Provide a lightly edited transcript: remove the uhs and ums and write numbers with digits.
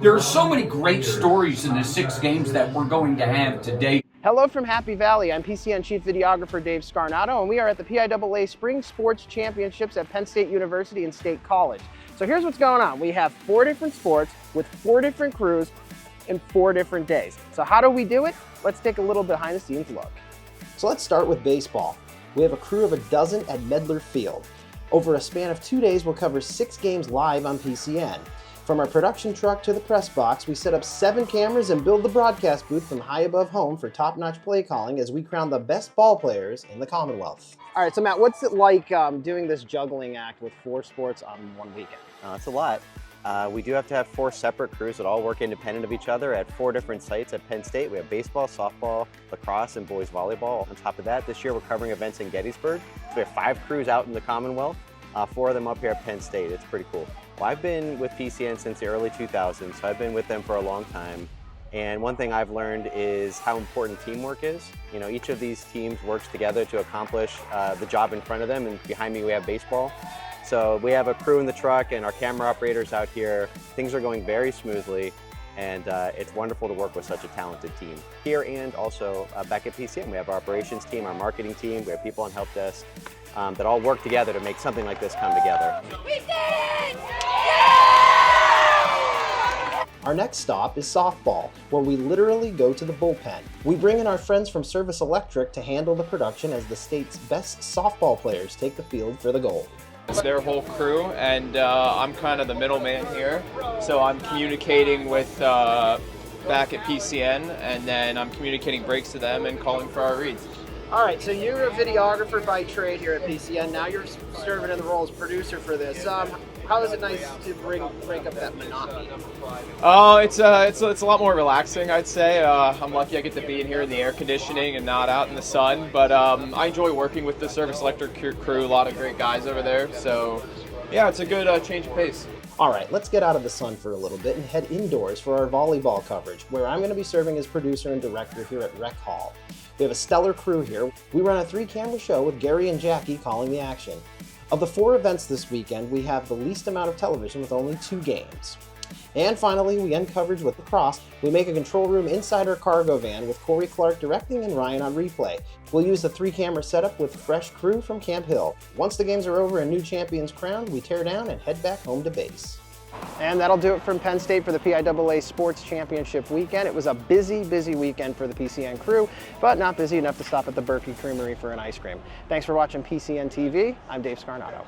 There are so many great stories in the 6 games that we're going to have today. Hello from Happy Valley. I'm PCN Chief Videographer Dave Scarnato, and we are at the PIAA Spring Sports Championships at Penn State University and State College. So here's what's going on. We have 4 different sports with 4 different crews in 4 different days. So how do we do it? Let's take a little behind the scenes look. So let's start with baseball. We have a crew of a dozen at Medler Field. Over a span of 2 days, we'll cover 6 games live on PCN. From our production truck to the press box, we set up 7 cameras and build the broadcast booth from high above home for top-notch play calling as we crown the best ball players in the Commonwealth. All right, so Matt, what's it like doing this juggling act with 4 sports on one weekend? It's a lot. We do have to have 4 separate crews that all work independent of each other at 4 different sites at Penn State. We have baseball, softball, lacrosse, and boys volleyball. On top of that, this year we're covering events in Gettysburg. So we have 5 crews out in the Commonwealth, 4 of them up here at Penn State. It's pretty cool. Well, I've been with PCN since the early 2000s, so I've been with them for a long time. And one thing I've learned is how important teamwork is. You know, each of these teams works together to accomplish the job in front of them, and behind me we have baseball. So we have a crew in the truck and our camera operators out here. Things are going very smoothly, and it's wonderful to work with such a talented team. Here and also back at PCN, we have our operations team, our marketing team, we have people on help desk that all work together to make something like this come together. We did it! Our next stop is softball, where we literally go to the bullpen. We bring in our friends from Service Electric to handle the production as the state's best softball players take the field for the goal. It's their whole crew, and I'm kind of the middleman here. So I'm communicating with back at PCN, and then I'm communicating breaks to them and calling for our reads. All right, so you're a videographer by trade here at PCN. Now you're serving in the role as producer for this. How is it nice to break up that monotony? It's a lot more relaxing, I'd say. I'm lucky I get to be in here in the air conditioning and not out in the sun. But I enjoy working with the Service Electric crew. A lot of great guys over there. So yeah, it's a good change of pace. All right, let's get out of the sun for a little bit and head indoors for our volleyball coverage, where I'm going to be serving as producer and director here at Rec Hall. We have a stellar crew here. We run a 3-camera show with Gary and Jackie calling the action. Of the 4 events this weekend, we have the least amount of television with only 2 games. And finally, we end coverage with lacrosse. We make a control room inside our cargo van with Corey Clark directing and Ryan on replay. We'll use the 3-camera setup with fresh crew from Camp Hill. Once the games are over and new champions crowned, we tear down and head back home to base. And that'll do it from Penn State for the PIAA Sports Championship weekend. It was a busy weekend for the PCN crew, but not busy enough to stop at the Berkey Creamery for an ice cream. Thanks for watching PCN TV. I'm Dave Scarnato.